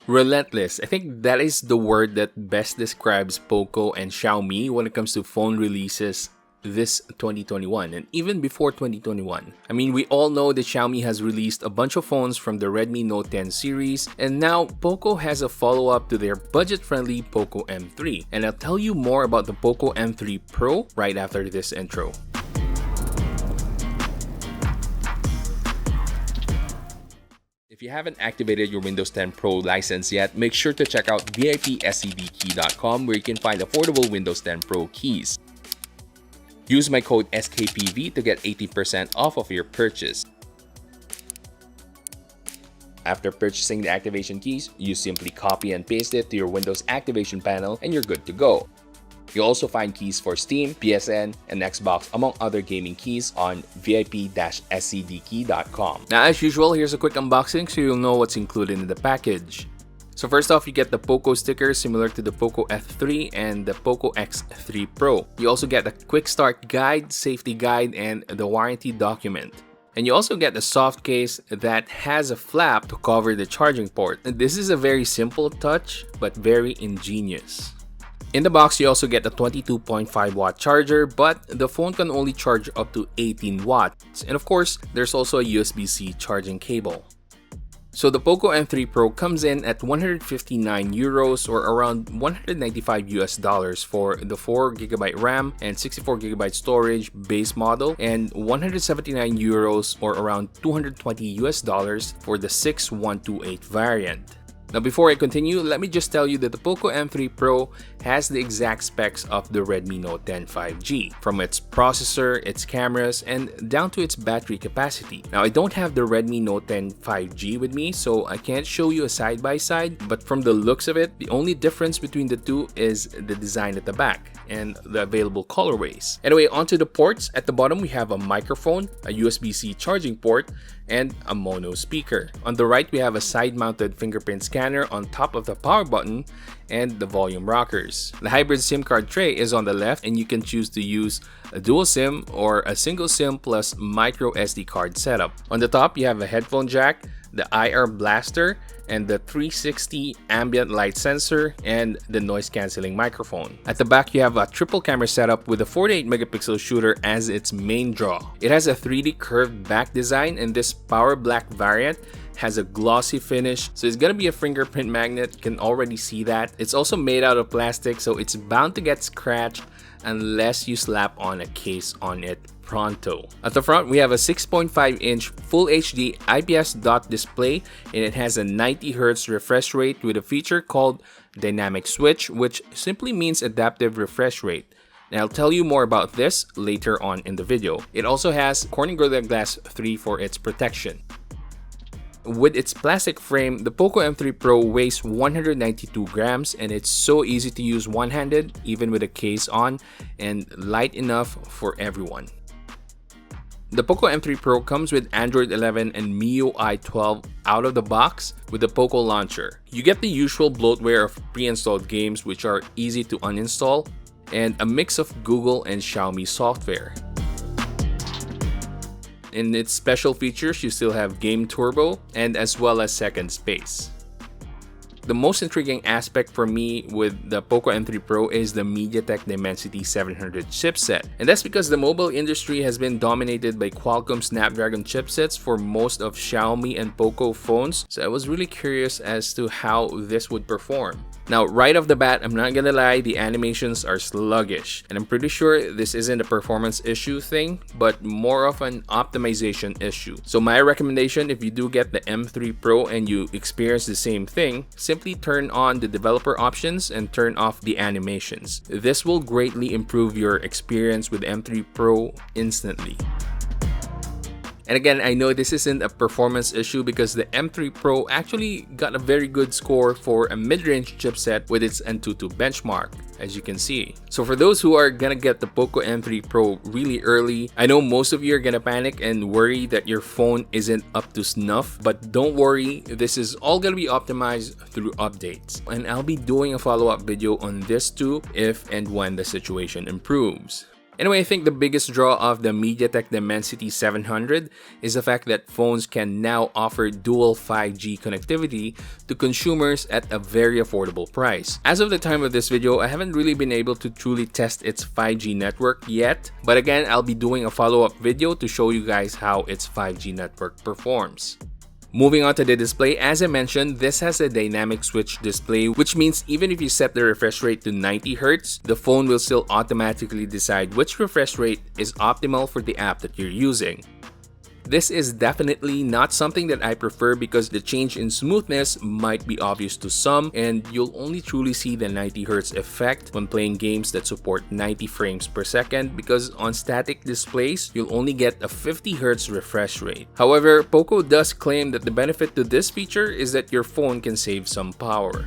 Relentless. I think that is the word that best describes Poco and Xiaomi when it comes to phone releases this 2021 and even before 2021. I mean, we all know that Xiaomi has released a bunch of phones from the Redmi Note 10 series, and now Poco has a follow-up to their budget-friendly Poco M3. And I'll tell you more about the Poco M3 Pro right after this intro. If you haven't activated your Windows 10 Pro license yet, make sure to check out VIPSCDkey.com where you can find affordable Windows 10 Pro keys. Use my code SKPV to get 80% off of your purchase. After purchasing the activation keys, you simply copy and paste it to your Windows activation panel and you're good to go. You'll also find keys for Steam, PSN, and Xbox among other gaming keys on VIP-SCDkey.com. Now as usual, here's a quick unboxing so you'll know what's included in the package. So first off, you get the Poco sticker similar to the Poco F3 and the Poco X3 Pro. You also get the quick start guide, safety guide, and the warranty document. And you also get the soft case that has a flap to cover the charging port. This is a very simple touch, but very ingenious. In the box, you also get the 22.5 watt charger, but the phone can only charge up to 18 watts. And of course, there's also a USB-C charging cable. So the Poco M3 Pro comes in at 159 euros or around $195 for the 4GB RAM and 64GB storage base model, and 179 euros or around $220 for the 6128 variant. Now before I continue, let me just tell you that the Poco M3 Pro has the exact specs of the Redmi Note 10 5G, from its processor, its cameras, and down to its battery capacity. Now I don't have the Redmi Note 10 5G with me, so I can't show you a side-by-side, but from the looks of it, the only difference between the two is the design at the back and the available colorways. Anyway, onto the ports. At the bottom, we have a microphone, a USB-C charging port, and a mono speaker. On the right, we have a side-mounted fingerprint scanner on top of the power button and the volume rockers. The hybrid SIM card tray is on the left, and you can choose to use a dual SIM or a single SIM plus micro SD card setup. On the top, you have a headphone jack, the IR blaster, and the 360 ambient light sensor, and the noise cancelling microphone. At the back, you have a triple camera setup with a 48 megapixel shooter as its main draw. It has a 3D curved back design, and this power black variant has a glossy finish, so it's gonna be a fingerprint magnet. You can already see that. It's also made out of plastic, so it's bound to get scratched unless you slap on a case on it pronto. At the front, we have a 6.5-inch Full HD IPS dot display, and it has a 90Hz refresh rate with a feature called DynamicSwitch, which simply means adaptive refresh rate. And I'll tell you more about this later on in the video. It also has Corning Gorilla Glass 3 for its protection. With its plastic frame, the Poco M3 Pro weighs 192 grams, and it's so easy to use one-handed, even with a case on, and light enough for everyone. The Poco M3 Pro comes with Android 11 and MIUI 12 out of the box with the Poco launcher. You get the usual bloatware of pre-installed games which are easy to uninstall, and a mix of Google and Xiaomi software. In its special features, you still have Game Turbo and as well as Second Space. The most intriguing aspect for me with the Poco M3 Pro is the MediaTek Dimensity 700 chipset. And that's because the mobile industry has been dominated by Qualcomm Snapdragon chipsets for most of Xiaomi and Poco phones. So I was really curious as to how this would perform. Now, right off the bat, I'm not gonna lie, the animations are sluggish. And I'm pretty sure this isn't a performance issue thing, but more of an optimization issue. So my recommendation, if you do get the M3 Pro and you experience the same thing, simply turn on the developer options and turn off the animations. This will greatly improve your experience with M3 Pro instantly. And again, I know this isn't a performance issue because the M3 Pro actually got a very good score for a mid-range chipset with its Antutu benchmark, as you can see. So for those who are gonna get the Poco M3 Pro really early, I know most of you are gonna panic and worry that your phone isn't up to snuff, but don't worry, this is all gonna be optimized through updates. And I'll be doing a follow-up video on this too if and when the situation improves. Anyway, I think the biggest draw of the MediaTek Dimensity 700 is the fact that phones can now offer dual 5G connectivity to consumers at a very affordable price. As of the time of this video, I haven't really been able to truly test its 5G network yet, but again, I'll be doing a follow-up video to show you guys how its 5G network performs. Moving on to the display, as I mentioned, this has a DynamicSwitch display, which means even if you set the refresh rate to 90 Hz, the phone will still automatically decide which refresh rate is optimal for the app that you're using. This is definitely not something that I prefer because the change in smoothness might be obvious to some, and you'll only truly see the 90 Hz effect when playing games that support 90 frames per second, because on static displays, you'll only get a 50 Hz refresh rate. However, Poco does claim that the benefit to this feature is that your phone can save some power.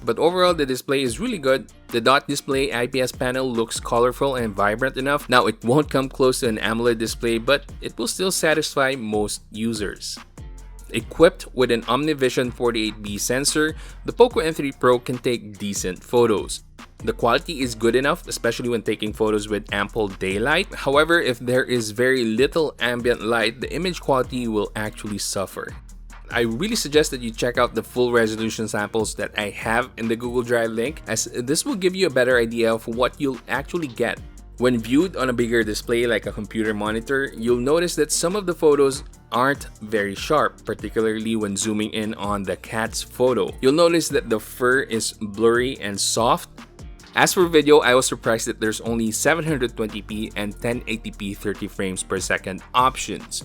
But overall, the display is really good. The dot display IPS panel looks colorful and vibrant enough. Now, it won't come close to an AMOLED display, but it will still satisfy most users. Equipped with an OmniVision 48B sensor, the Poco M3 Pro can take decent photos. The quality is good enough, especially when taking photos with ample daylight. However, if there is very little ambient light, the image quality will actually suffer. I really suggest that you check out the full resolution samples that I have in the Google Drive link, as this will give you a better idea of what you'll actually get. When viewed on a bigger display like a computer monitor, you'll notice that some of the photos aren't very sharp, particularly when zooming in on the cat's photo. You'll notice that the fur is blurry and soft. As for video, I was surprised that there's only 720p and 1080p 30 frames per second options.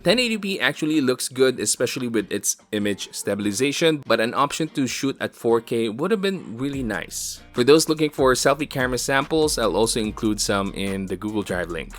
1080p actually looks good, especially with its image stabilization, but an option to shoot at 4K would have been really nice. For those looking for selfie camera samples, I'll also include some in the Google Drive link.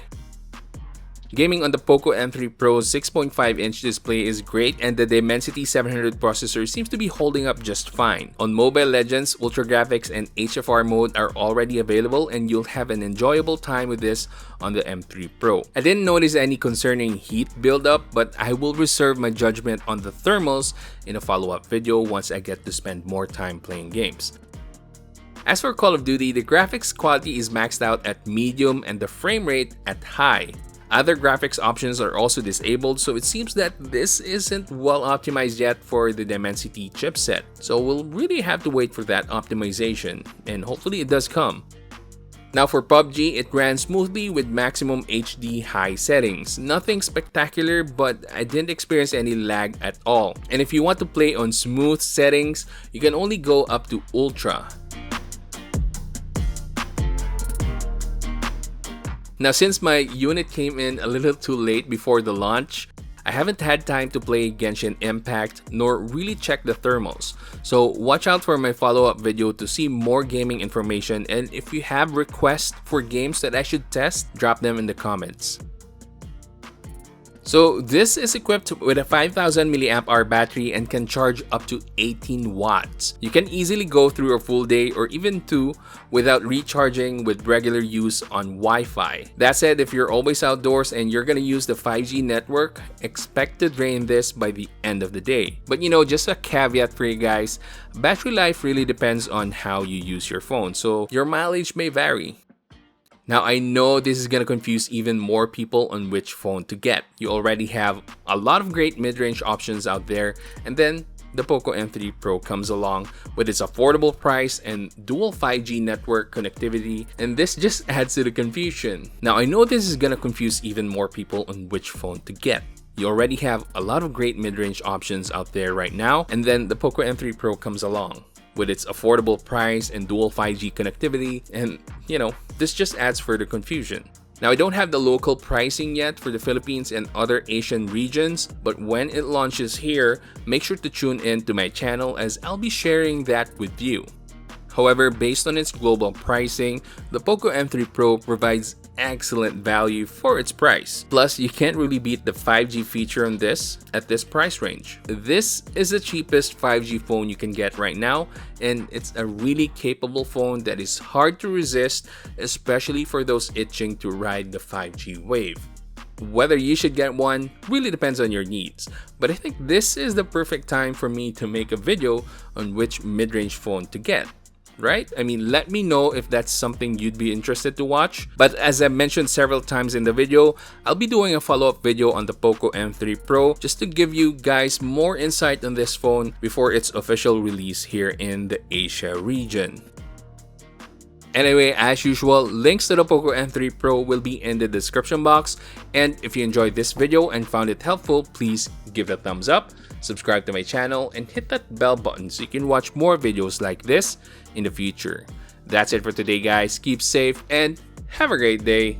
Gaming on the Poco M3 Pro's 6.5-inch display is great, and the Dimensity 700 processor seems to be holding up just fine. On Mobile Legends, Ultra Graphics and HFR mode are already available, and you'll have an enjoyable time with this on the M3 Pro. I didn't notice any concerning heat buildup, but I will reserve my judgment on the thermals in a follow-up video once I get to spend more time playing games. As for Call of Duty, the graphics quality is maxed out at medium and the frame rate at high. Other graphics options are also disabled, so it seems that this isn't well optimized yet for the Dimensity chipset. So we'll really have to wait for that optimization, and hopefully it does come. Now for PUBG, it ran smoothly with maximum HD high settings. Nothing spectacular, but I didn't experience any lag at all. And if you want to play on smooth settings, you can only go up to Ultra. Now, since my unit came in a little too late before the launch, I haven't had time to play Genshin Impact nor really check the thermals. So watch out for my follow-up video to see more gaming information, and if you have requests for games that I should test, drop them in the comments. So this is equipped with a 5000 mAh battery and can charge up to 18 watts. You can easily go through a full day or even two without recharging with regular use on Wi-Fi. That said, if you're always outdoors and you're gonna use the 5G network, expect to drain this by the end of the day. But you know, just a caveat for you guys, battery life really depends on how you use your phone, so your mileage may vary. Now, I know this is gonna confuse even more people on which phone to get. You already have a lot of great mid-range options out there, and then the Poco M3 Pro comes along with its affordable price and dual 5G network connectivity, and this just adds to the confusion. Now, I know this is gonna confuse even more people on which phone to get. You already have a lot of great mid-range options out there right now, and then the Poco M3 Pro comes along with its affordable price and dual 5G connectivity, and you know, this just adds further confusion. Now, I don't have the local pricing yet for the Philippines and other Asian regions, but when it launches here, make sure to tune in to my channel as I'll be sharing that with you. However, based on its global pricing, the Poco M3 Pro provides excellent value for its price. Plus, you can't really beat the 5G feature on this at this price range. This is the cheapest 5G phone you can get right now, and it's a really capable phone that is hard to resist, especially for those itching to ride the 5G wave. Whether you should get one really depends on your needs, but I think this is the perfect time for me to make a video on which mid-range phone to get. right? I mean, let me know if that's something you'd be interested to watch. But as I mentioned several times in the video, I'll be doing a follow-up video on the Poco M3 Pro just to give you guys more insight on this phone before its official release here in the Asia region. Anyway, as usual, links to the Poco M3 Pro will be in the description box. And if you enjoyed this video and found it helpful, please give it a thumbs up, subscribe to my channel, and hit that bell button so you can watch more videos like this in the future. That's it for today, guys. Keep safe and have a great day.